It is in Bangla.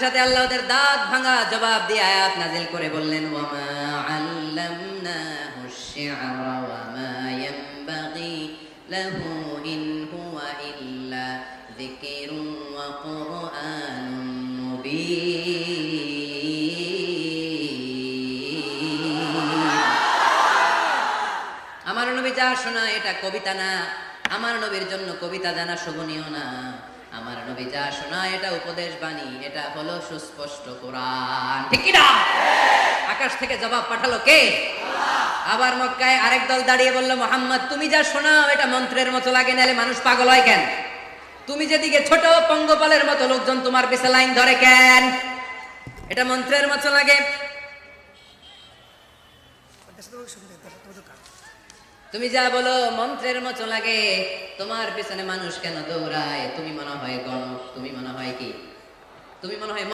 সাথে আল্লাহ ওদের দাঁত ভাঙা জবাব দিয়ে আয়াত নাজিল করে বললেন ওয়ামা আল্লামনাহু আশ-শি'রা ওয়ামা ইয়ানবাগি লাহু ইন হুয়া ইল্লা যিকরুন ওয়া কুরআনুন মুবিন। আমার নবী যা শোনায় এটা কবিতা না, আমার নবীর জন্য কবিতা জানা শোভনীয় না। আমার নবী যা শোনায় এটা উপদেশ বাণী, এটা হলো সুস্পষ্ট কোরআন। ঠিক কি না? আকাশ থেকে জবাব পাঠালো কে? আবার মক্কায় আরেক দল দাঁড়িয়ে বলল, মুহাম্মদ তুমি যা শোনাও এটা মন্ত্রের মতো লাগে, নালে মানুষ পাগল হয় কেন? তুমি যেদিকে ছোট পঙ্গপালের মতো লোকজন তোমার পিছে লাইন ধরে কেন? এটা মন্ত্রের মতো লাগে। তুমি যা বলো মন্ত্রের মতো লাগে, তোমার পিছনে মানুষ কেন দৌড়ায়? তুমি মনে হয় গণক, তুমি মনে হয় কি, তুমি মনে হয়